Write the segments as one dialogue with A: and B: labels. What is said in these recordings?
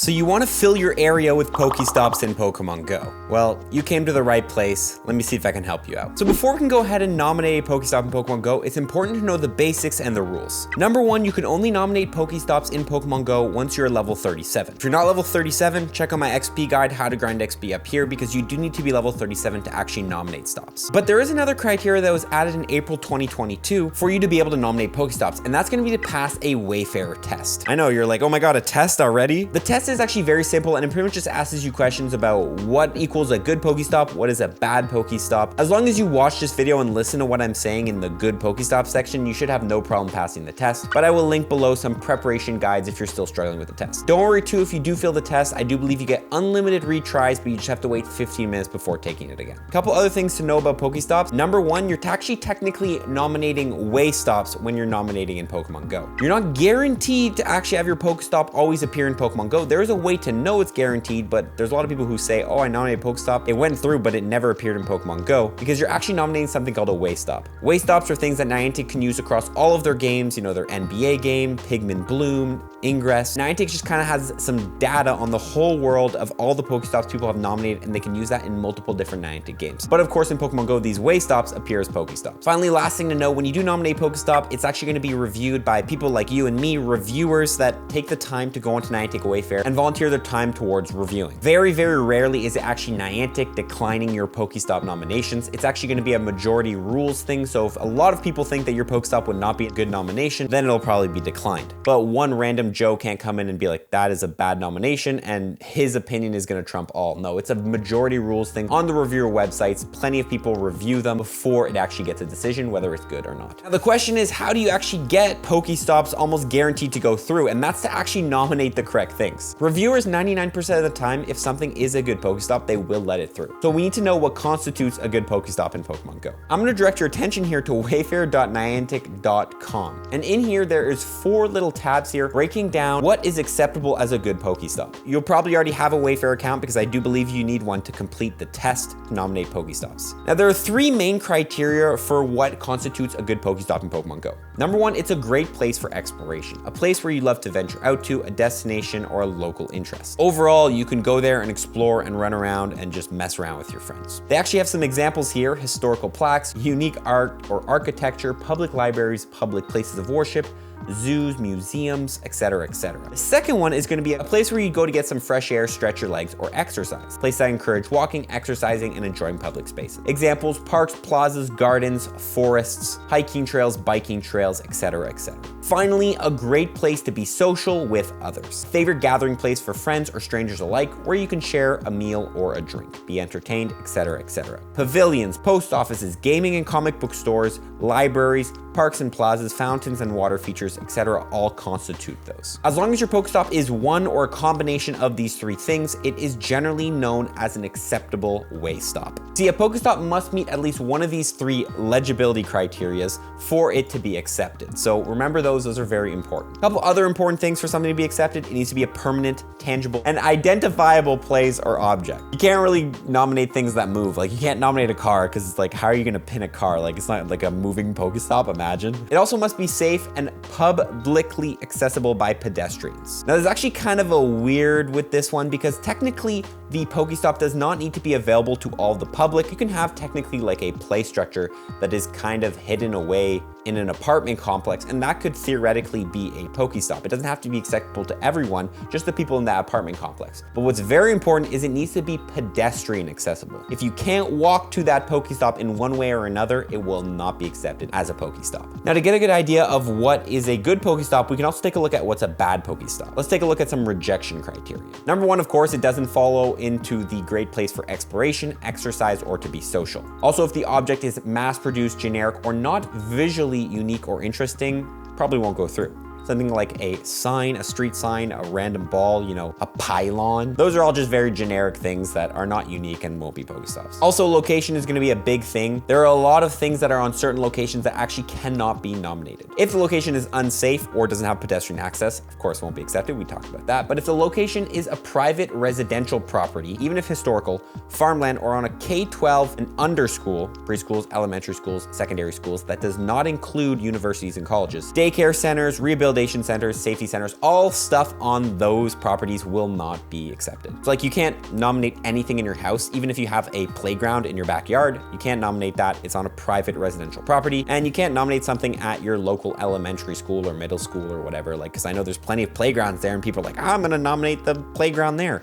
A: So you want to fill your area with Pokestops in Pokemon Go. Well, you came to the right place. Let me see if I can help you out. So before we can go ahead and nominate a Pokestop in Pokemon Go, it's important to know the basics and the rules. Number one, you can only nominate Pokestops in Pokemon Go once you're level 37. If you're not level 37, check out my XP guide, how to grind XP up here, because you do need to be level 37 to actually nominate stops. But there is another criteria that was added in April 2022 for you to be able to nominate Pokestops, and that's going to be to pass a Wayfarer test. I know you're like, oh my god, a test already? The test is actually very simple, and it pretty much just asks you questions about what equals a good Pokestop, what is a bad Pokestop. As long as you watch this video and listen to what I'm saying in the good Pokestop section, you should have no problem passing the test, but I will link below some preparation guides if you're still struggling with the test. Don't worry too, if you do fail the test, I do believe you get unlimited retries, but you just have to wait 15 minutes before taking it again. A couple other things to know about Pokestops. Number one, you're actually technically nominating way stops when you're nominating in Pokemon Go. You're not guaranteed to actually have your Pokestop always appear in Pokemon Go. There is a way to know it's guaranteed, but there's a lot of people who say, oh, I nominated Pokestop, it went through, but it never appeared in Pokemon Go, because you're actually nominating something called a way stop. Way stops are things that Niantic can use across all of their games, you know, their NBA game, Pigment Bloom, Ingress. Niantic just kind of has some data on the whole world of all the Pokestops people have nominated, and they can use that in multiple different Niantic games. But of course, in Pokemon Go, these way stops appear as Pokestops. Finally, last thing to know, when you do nominate Pokestop, it's actually going to be reviewed by people like you and me, reviewers that take the time to go onto Niantic Wayfair and volunteer their time towards reviewing. Very, very rarely is it actually Niantic declining your Pokestop nominations. It's actually going to be a majority rules thing, so if a lot of people think that your Pokestop would not be a good nomination, then it'll probably be declined. But one random Joe can't come in and be like, that is a bad nomination, and his opinion is going to trump all. No, it's a majority rules thing on the reviewer websites. Plenty of people review them before it actually gets a decision whether it's good or not. Now, the question is, how do you actually get Pokestops almost guaranteed to go through? And that's to actually nominate the correct things. Reviewers, 99% of the time, if something is a good Pokestop, they will let it through. So we need to know what constitutes a good Pokestop in Pokemon Go. I'm going to direct your attention here to wayfair.niantic.com. And in here, there is 4 little tabs here breaking down what is acceptable as a good Pokestop. You'll probably already have a Wayfair account, because I do believe you need one to complete the test to nominate Pokestops. Now, there are 3 main criteria for what constitutes a good Pokestop in Pokemon Go. Number one, it's a great place for exploration, a place where you love to venture out to, a destination or a local interest. Overall, you can go there and explore and run around and just mess around with your friends. They actually have some examples here: historical plaques, unique art or architecture, public libraries, public places of worship, zoos, museums, etc., etc. The second one is going to be a place where you go to get some fresh air, stretch your legs, or exercise. A place that encourage walking, exercising, and enjoying public spaces. Examples: parks, plazas, gardens, forests, hiking trails, biking trails, etc., etc. Finally, a great place to be social with others. Favorite gathering place for friends or strangers alike, where you can share a meal or a drink, be entertained, etc., etc. Pavilions, post offices, gaming and comic book stores, libraries, parks and plazas, fountains and water features, etc., all constitute those. As long as your Pokestop is one or a combination of these 3 things, it is generally known as an acceptable way stop. See, a Pokestop must meet at least one of these 3 legibility criterias for it to be accepted. So remember those are very important. A couple other important things for something to be accepted: it needs to be a permanent, tangible, and identifiable place or object. You can't really nominate things that move. Like, you can't nominate a car, because it's like, how are you going to pin a car? Like, it's not like a moving Pokestop, imagine. It also must be safe and publicly accessible by pedestrians. Now, there's actually kind of a weird with this one, because technically the Pokestop does not need to be available to all the public. You can have technically like a play structure that is kind of hidden away in an apartment complex, and that could theoretically be a Pokestop. It doesn't have to be acceptable to everyone, just the people in that apartment complex. But what's very important is it needs to be pedestrian accessible. If you can't walk to that Pokestop in one way or another, it will not be accepted as a Pokestop. Now, to get a good idea of what is a good Pokestop, we can also take a look at what's a bad Pokestop. Let's take a look at some rejection criteria. Number one, of course, it doesn't follow into the great place for exploration, exercise, or to be social. Also, if the object is mass-produced, generic, or not visually unique or interesting, probably won't go through. Something like a sign, a street sign, a random ball, you know, a pylon. Those are all just very generic things that are not unique and won't be Pokestops. Also, location is going to be a big thing. There are a lot of things that are on certain locations that actually cannot be nominated. If the location is unsafe or doesn't have pedestrian access, of course, it won't be accepted. We talked about that. But if the location is a private residential property, even if historical, farmland, or on a K-12 and under school, preschools, elementary schools, secondary schools, that does not include universities and colleges, daycare centers, rehabilitation validation centers, safety centers, all stuff on those properties will not be accepted. So like you can't nominate anything in your house, even if you have a playground in your backyard, you can't nominate that. It's on a private residential property, and you can't nominate something at your local elementary school or middle school or whatever. Like, cause I know there's plenty of playgrounds there and people are like, I'm gonna nominate the playground there.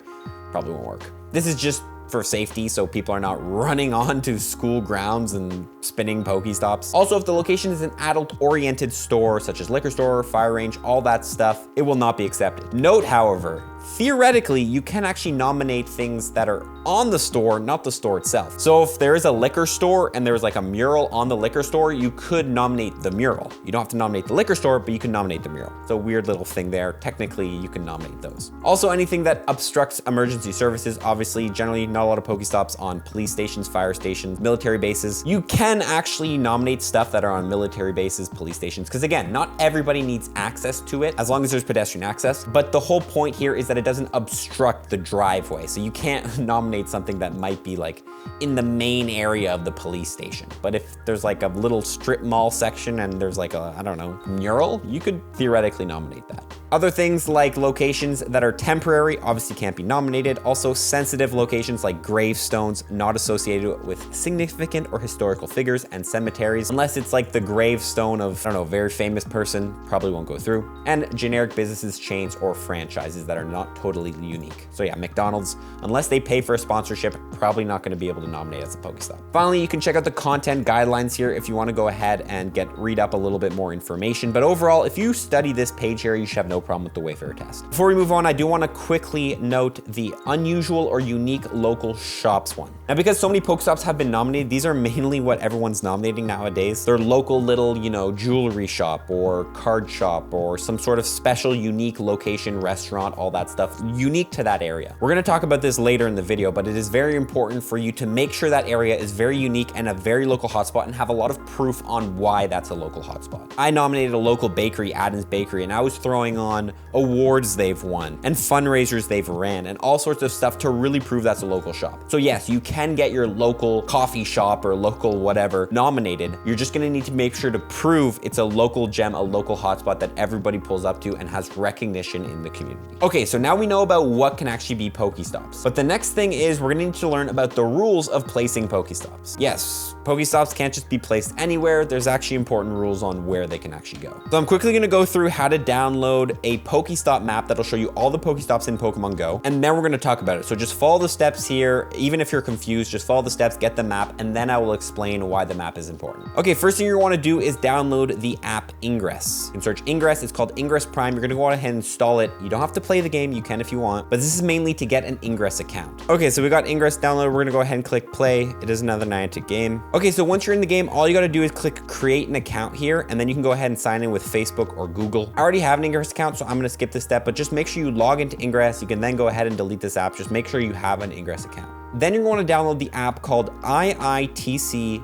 A: Probably won't work. This is just for safety, so people are not running onto school grounds and spinning Pokestops. Also, if the location is an adult-oriented store, such as liquor store, fire range, all that stuff, it will not be accepted. Note, however, theoretically, you can actually nominate things that are on the store, not the store itself. So if there is a liquor store and there's like a mural on the liquor store, you could nominate the mural. You don't have to nominate the liquor store, but you can nominate the mural. It's a weird little thing there. Technically, you can nominate those. Also, anything that obstructs emergency services, obviously, generally not a lot of Pokestops on police stations, fire stations, military bases. You can actually nominate stuff that are on military bases, police stations, because again, not everybody needs access to it as long as there's pedestrian access. But the whole point here is that it doesn't obstruct the driveway. So you can't nominate something that might be like in the main area of the police station. But if there's like a little strip mall section and there's like a, I don't know, mural, you could theoretically nominate that. Other things like locations that are temporary obviously can't be nominated. Also sensitive locations like gravestones not associated with significant or historical figures, and cemeteries, unless it's like the gravestone of, I don't know, a very famous person, probably won't go through. And generic businesses, chains, or franchises that are not totally unique. So yeah, McDonald's, unless they pay for a sponsorship, probably not gonna be able to nominate as a Pokestop. Finally, you can check out the content guidelines here if you wanna go ahead and read up a little bit more information. But overall, if you study this page here, you should have no problem with the Wayfarer test. Before we move on, I do want to quickly note the unusual or unique local shops one. Now, because so many Pokestops have been nominated, these are mainly what everyone's nominating nowadays. They're local little, you know, jewelry shop or card shop or some sort of special unique location, restaurant, all that stuff unique to that area. We're going to talk about this later in the video, but it is very important for you to make sure that area is very unique and a very local hotspot and have a lot of proof on why that's a local hotspot. I nominated a local bakery, Adam's Bakery, and I was throwing on awards they've won and fundraisers they've ran and all sorts of stuff to really prove that's a local shop. So yes, you can get your local coffee shop or local whatever nominated. You're just gonna need to make sure to prove it's a local gem, a local hotspot that everybody pulls up to and has recognition in the community. Okay, so now we know about what can actually be Pokestops. But the next thing is we're gonna need to learn about the rules of placing Pokestops. Yes, Pokestops can't just be placed anywhere. There's actually important rules on where they can actually go. So I'm quickly gonna go through how to download a Pokestop map that'll show you all the Pokestops in Pokemon Go, and then we're gonna talk about it. So just follow the steps here. Even if you're confused, just follow the steps, get the map, and then I will explain why the map is important. Okay, first thing you wanna do is download the app Ingress. You can search Ingress, it's called Ingress Prime. You're gonna go ahead and install it. You don't have to play the game, you can if you want, but this is mainly to get an Ingress account. Okay, so we got Ingress downloaded. We're gonna go ahead and click play. It is another Niantic game. Okay, so once you're in the game, all you gotta do is click create an account here, and then you can go ahead and sign in with Facebook or Google. I already have an Ingress account, so I'm gonna skip this step, but just make sure you log into Ingress. You can then go ahead and delete this app. Just make sure you have an Ingress account. Then you're going to download the app called IITC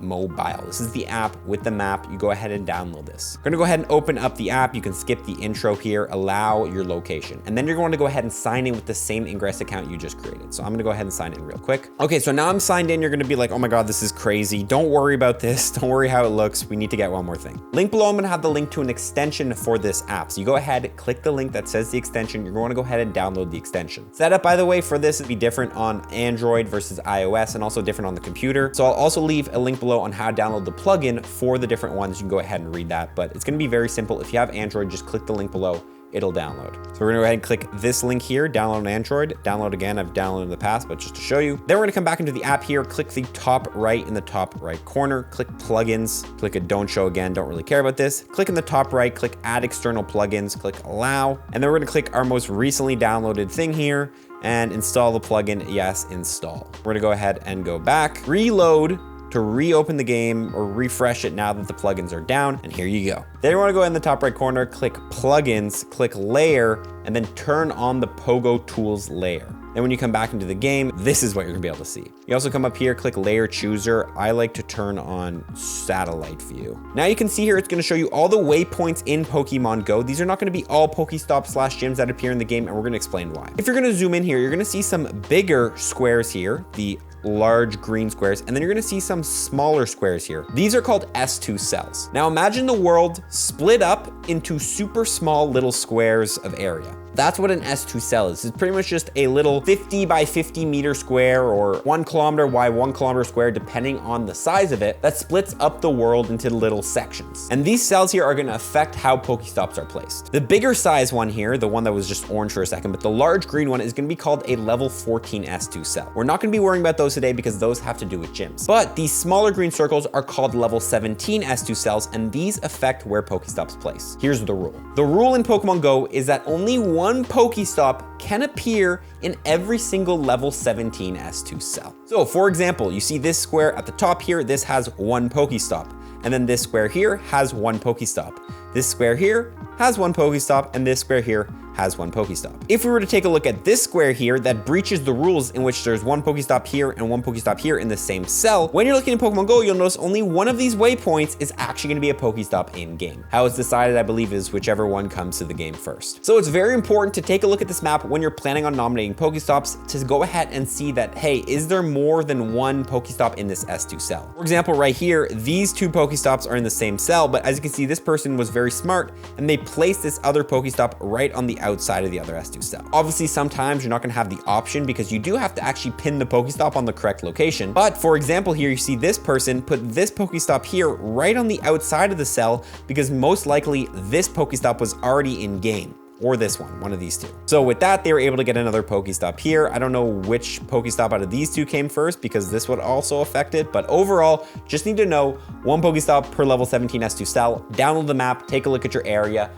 A: Mobile. This is the app with the map. You go ahead and download this. You're going to go ahead and open up the app. You can skip the intro here, allow your location. And then you're going to go ahead and sign in with the same Ingress account you just created. So I'm going to go ahead and sign in real quick. Okay, so now I'm signed in. You're going to be like, oh my God, this is crazy. Don't worry about this. Don't worry how it looks. We need to get one more thing. Link below, I'm going to have the link to an extension for this app. So you go ahead, click the link that says the extension. You're going to go ahead and download the extension. Setup, by the way, for this would be different on Android versus iOS and also different on the computer. So I'll also leave a link below on how to download the plugin for the different ones. You can go ahead and read that, but it's going to be very simple. If you have Android, just click the link below. It'll download. So we're gonna go ahead and click this link here, download on Android, download again. I've downloaded in the past, but just to show you. Then we're gonna come back into the app here, click the top right in the top right corner, click plugins, click it don't show again, don't really care about this. Click in the top right, click add external plugins, click allow. And then we're gonna click our most recently downloaded thing here and install the plugin, yes, install. We're gonna go ahead and go back, reload, to reopen the game or refresh it now that the plugins are down, and here you go. Then you wanna go in the top right corner, click plugins, click layer, and then turn on the Pogo Tools layer. Then when you come back into the game, this is what you're gonna be able to see. You also come up here, click layer chooser. I like to turn on satellite view. Now you can see here, it's gonna show you all the waypoints in Pokemon Go. These are not gonna be all Pokestops/gyms that appear in the game, and we're gonna explain why. If you're gonna zoom in here, you're gonna see some bigger squares here, the large green squares, and then you're gonna see some smaller squares here. These are called S2 cells. Now imagine the world split up into super small little squares of area. That's what an S2 cell is. It's pretty much just a little 50 by 50 meter square or 1 kilometer by 1 kilometer square, depending on the size of it, that splits up the world into little sections. And these cells here are gonna affect how Pokestops are placed. The bigger size one here, the one that was just orange for a second, but the large green one is gonna be called a level 14 S2 cell. We're not gonna be worrying about those today because those have to do with gyms. But these smaller green circles are called level 17 S2 cells, and these affect where Pokestops place. Here's the rule. The rule in Pokemon Go is that only one Pokestop can appear in every single level 17 S2 cell. So for example, you see this square at the top here, this has one Pokestop. And then this square here has one Pokestop. This square here has one Pokestop, and this square here has one Pokestop. If we were to take a look at this square here that breaches the rules in which there's one Pokestop here and one Pokestop here in the same cell, when you're looking at Pokemon Go, you'll notice only one of these waypoints is actually gonna be a Pokestop in game. How it's decided, I believe, is whichever one comes to the game first. So it's very important to take a look at this map when you're planning on nominating Pokestops to go ahead and see that, hey, is there more than one Pokestop in this S2 cell? For example, right here, these two Pokestops are in the same cell, but as you can see, this person was very smart and they placed this other Pokestop right on the outside of the other S2 cell. Obviously, sometimes you're not gonna have the option because you do have to actually pin the Pokestop on the correct location. But for example, here you see this person put this Pokestop here right on the outside of the cell because most likely this Pokestop was already in game. Or this one of these two. So with that, they were able to get another Pokestop here. I don't know which Pokestop out of these two came first because this would also affect it, but overall, just need to know one Pokestop per level 17 S2 cell. Download the map, take a look at your area,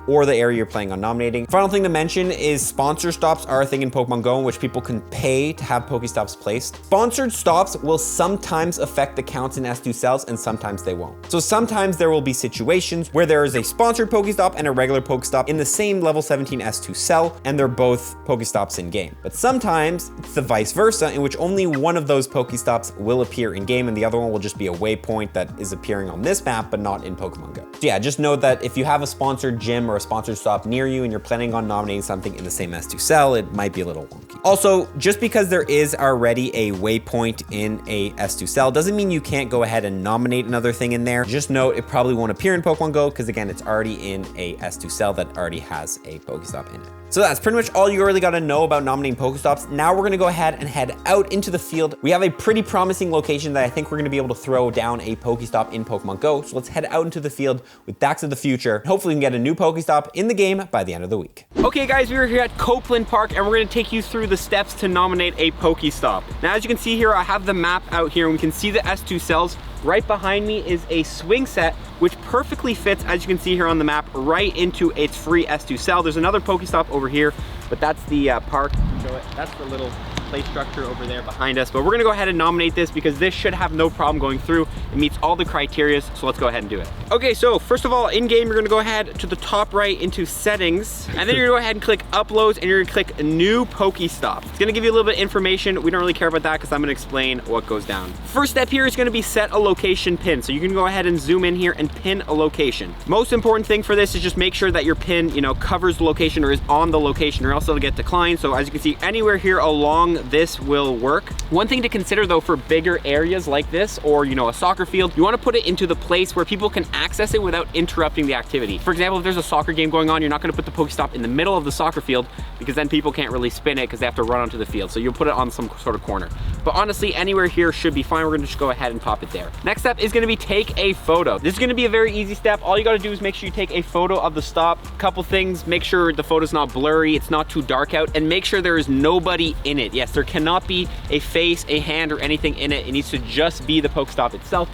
A: or the area you're planning on nominating. Final thing to mention is sponsor stops are a thing in Pokemon Go in which people can pay to have Pokestops placed. Sponsored stops will sometimes affect the counts in S2 cells and sometimes they won't. So sometimes there will be situations where there is a sponsored Pokestop and a regular Pokestop in the same level 17 S2 cell and they're both Pokestops in game. But sometimes it's the vice versa in which only one of those Pokestops will appear in game and the other one will just be a waypoint that is appearing on this map but not in Pokemon Go. So yeah, just know that if you have a sponsored gym or a sponsored stop near you and you're planning on nominating something in the same S2 cell, it might be a little wonky. Also, just because there is already a waypoint in a S2 cell doesn't mean you can't go ahead and nominate another thing in there. Just note it probably won't appear in Pokemon Go because again, it's already in a S2 cell that already has a Pokestop in it. So that's pretty much all you really got to know about nominating Pokestops. Now we're going to go ahead and head out into the field. We have a pretty promising location that I think we're going to be able to throw down a Pokestop in Pokemon Go. So let's head out into the field with Dax of the Future. Hopefully we can get a new Pokestop in the game by the end of the week. Okay guys, we are here at Copeland Park and we're going to take you through the steps to nominate a Pokestop. Now as you can see here, I have the map out here and we can see the S2 cells. Right behind me is a swing set, which perfectly fits, as you can see here on the map, right into its free S2 cell. There's another Pokestop over here, but that's the park. Show it. That's the little play structure over there behind us. But we're gonna go ahead and nominate this because this should have no problem going through. It meets all the criteria, so let's go ahead and do it. Okay, so first of all, in game, you're gonna go ahead to the top right into settings, and then you're gonna go ahead and click uploads, and you're gonna click new Pokestop. It's gonna give you a little bit of information. We don't really care about that because I'm gonna explain what goes down. First step here is gonna be set a location pin. So you can go ahead and zoom in here and pin a location. Most important thing for this is just make sure that your pin, covers the location or is on the location or else it'll get declined. So as you can see, anywhere here along this will work. One thing to consider though for bigger areas like this or a soccer field, you want to put it into the place where people can access it without interrupting the activity. For example, if there's a soccer game going on, you're not going to put the Pokestop in the middle of the soccer field because then people can't really spin it because they have to run onto the field. So you'll put it on some sort of corner. But honestly, anywhere here should be fine. We're going to just go ahead and pop it there. Next step is going to be take a photo. This is going to be a very easy step. All you got to do is make sure you take a photo of the stop. Couple things, make sure the photo's not blurry, it's not too dark out, and make sure there is nobody in it. Yes, there cannot be a face, a hand, or anything in it. It needs to just be the Pokestop itself.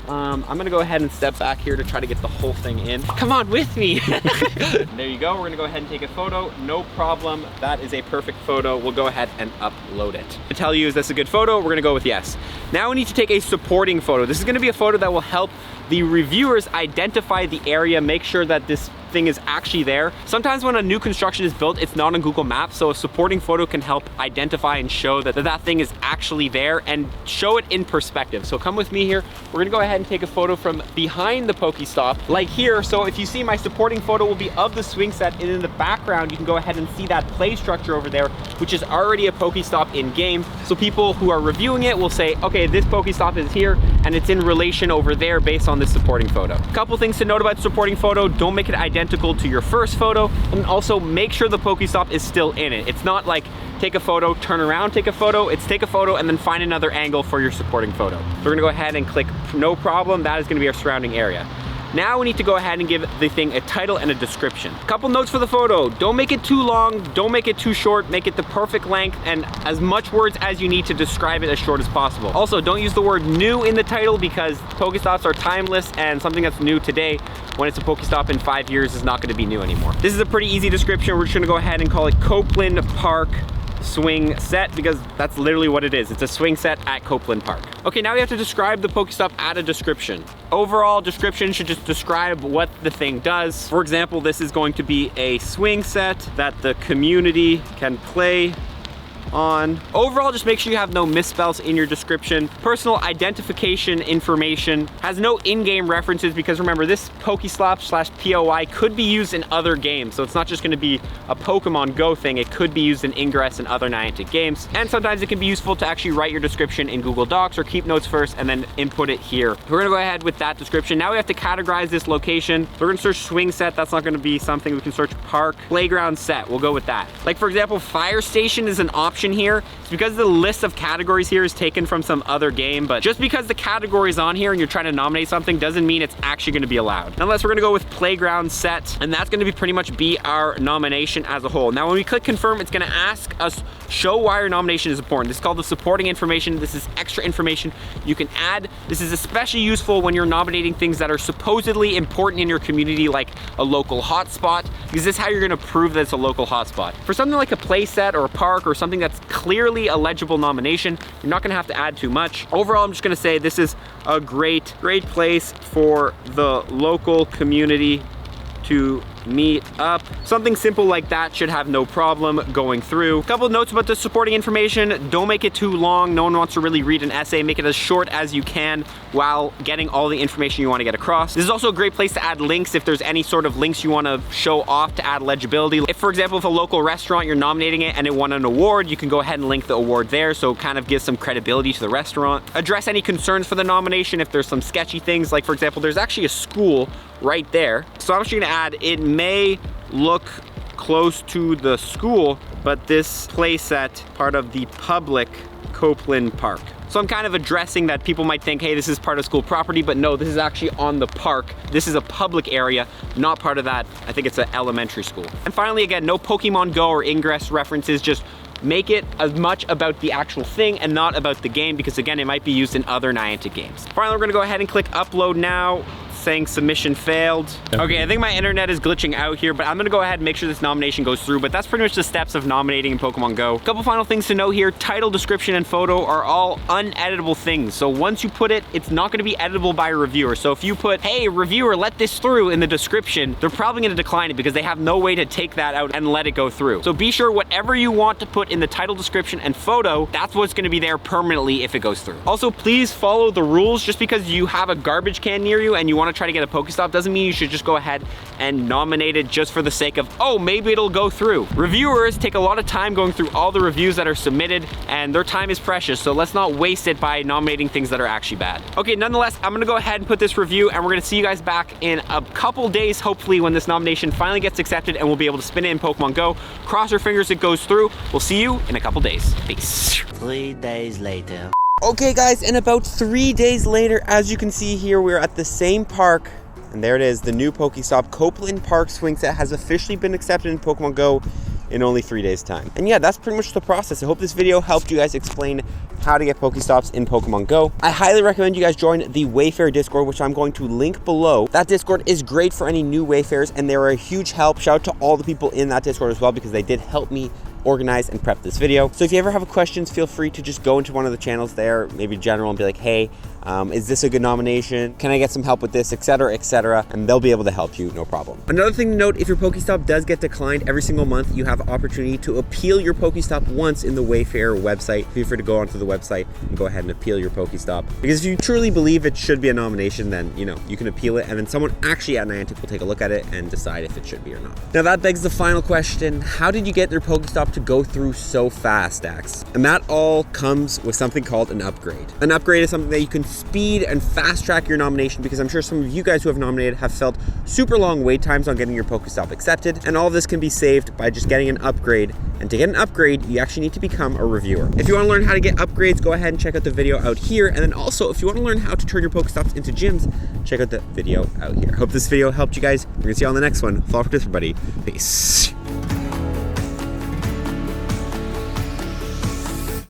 A: I'm gonna go ahead and step back here to try to get the whole thing in. Come on with me. There you go. We're gonna go ahead and take a photo. No problem. That is a perfect photo. We'll go ahead and upload it. To tell you, is this a good photo? We're gonna go with yes. Now we need to take a supporting photo. This is gonna be a photo that will help the reviewers identify the area, make sure that this thing is actually there. Sometimes when a new construction is built, it's not on Google Maps, so a supporting photo can help identify and show that that thing is actually there and show it in perspective. So come with me here. We're gonna go ahead and take a photo from behind the Pokestop, like here. So if you see, my supporting photo will be of the swing set, and in the background, you can go ahead and see that play structure over there, which is already a Pokestop in game. So people who are reviewing it will say, okay, this Pokestop is here, and it's in relation over there based on this supporting photo. A couple things to note about the supporting photo: don't make it identical to your first photo, and also make sure the Pokestop is still in it. It's not like take a photo, turn around, take a photo. It's take a photo and then find another angle for your supporting photo. So we're gonna go ahead and click no problem. That is gonna be our surrounding area. Now we need to go ahead and give the thing a title and a description. Couple notes for the photo: don't make it too long, don't make it too short, make it the perfect length and as much words as you need to describe it as short as possible. Also, don't use the word new in the title, because Pokestops are timeless, and something that's new today, when it's a Pokestop in 5 years, is not gonna be new anymore. This is a pretty easy description. We're just gonna go ahead and call it Copeland Park swing set, because that's literally what it is. It's a swing set at Copeland Park. Okay, now we have to describe the Pokestop. Add a description. Overall description should just describe what the thing does. For example, this is going to be a swing set that the community can play on. Overall, just make sure you have no misspells in your description. Personal identification information has no in-game references, because remember, this Pokestop/POI could be used in other games, so it's not just going to be a Pokemon Go thing. It could be used in Ingress and other Niantic games, and sometimes it can be useful to actually write your description in Google Docs or keep notes first and then input it here. We're gonna go ahead with that description. Now we have to categorize this location. We're gonna search swing set. That's not gonna be something. We can search park. Playground set, we'll go with that. Like, for example, fire station is an option here. It's because the list of categories here is taken from some other game, but just because the category is on here and you're trying to nominate something doesn't mean it's actually going to be allowed. Nonetheless, we're going to go with playground set, and that's going to be pretty much be our nomination as a whole. Now, when we click confirm, it's going to ask us show why your nomination is important. This is called the supporting information. This is extra information you can add. This is especially useful when you're nominating things that are supposedly important in your community, like a local hotspot, because this is how you're going to prove that it's a local hotspot. For something like a play set or a park or something that's clearly a legible nomination, you're not going to have to add too much. Overall, I'm just going to say this is a great place for the local community to meet up. Something simple like that should have no problem going through. A couple of notes about the supporting information: don't make it too long. No one wants to really read an essay. Make it as short as you can while getting all the information you want to get across. This is also a great place to add links if there's any sort of links you want to show off to add legibility. If, for example, if a local restaurant, you're nominating it and it won an award, you can go ahead and link the award there, so it kind of gives some credibility to the restaurant. Address any concerns for the nomination if there's some sketchy things. Like, for example, there's actually a school right there. So I'm just going to add, it may look close to the school, but this playset part of the public Copeland Park. So I'm kind of addressing that people might think, hey, this is part of school property, but no, this is actually on the park. This is a public area, not part of that. I think it's an elementary school. And finally, again, no Pokemon Go or Ingress references. Just make it as much about the actual thing and not about the game, because again, it might be used in other Niantic games. Finally, we're gonna go ahead and click upload now, saying submission failed. Okay, I think my internet is glitching out here, but I'm gonna go ahead and make sure this nomination goes through, but that's pretty much the steps of nominating in Pokemon Go. A couple final things to note here: title, description, and photo are all uneditable things. So once you put it, it's not gonna be editable by a reviewer. So if you put, hey, reviewer, let this through in the description, they're probably gonna decline it because they have no way to take that out and let it go through. So be sure whatever you want to put in the title, description, and photo, that's what's gonna be there permanently if it goes through. Also, please follow the rules. Just because you have a garbage can near you and you wanna try to get a Pokestop doesn't mean you should just go ahead and nominate it just for the sake of, oh, maybe it'll go through. Reviewers take a lot of time going through all the reviews that are submitted, and their time is precious, so let's not waste it by nominating things that are actually bad. Okay, nonetheless, I'm gonna go ahead and put this review, and we're gonna see you guys back in a couple days, hopefully, when this nomination finally gets accepted and we'll be able to spin it in Pokemon Go. Cross our fingers it goes through. We'll see you in a couple days. Peace.
B: 3 days later.
A: Okay guys, and about 3 days later, as you can see here, we're at the same park, and there it is, the new Pokestop Copeland Park swing set has officially been accepted in Pokemon Go in only 3 days time. And yeah, that's pretty much the process. I hope this video helped you guys explain how to get Pokestops in Pokemon Go. I highly recommend you guys join the Wayfarer Discord, which I'm going to link below. That Discord is great for any new Wayfarers, and they are a huge help. Shout out to all the people in that Discord as well, because they did help me organize and prep this video. So if you ever have questions, feel free to just go into one of the channels there, maybe general, and be like, hey, is this a good nomination? Can I get some help with this, etc., etc., and they'll be able to help you, no problem. Another thing to note, if your Pokestop does get declined every single month, you have opportunity to appeal your Pokestop once in the Wayfair website. Feel free to go onto the website and go ahead and appeal your Pokestop. Because if you truly believe it should be a nomination, then you can appeal it, and then someone actually at Niantic will take a look at it and decide if it should be or not. Now that begs the final question: how did you get their Pokestop to go through so fast, Dax? And that all comes with something called an upgrade. An upgrade is something that you can speed and fast track your nomination, because I'm sure some of you guys who have nominated have felt super long wait times on getting your Pokestop accepted, and all of this can be saved by just getting an upgrade. And to get an upgrade, you actually need to become a reviewer. If you want to learn how to get upgrades, go ahead and check out the video out here. And then also, if you want to learn how to turn your Pokestops into gyms, check out the video out here. Hope this video helped you guys. We're gonna see you on the next one. Follow for this, everybody. Peace.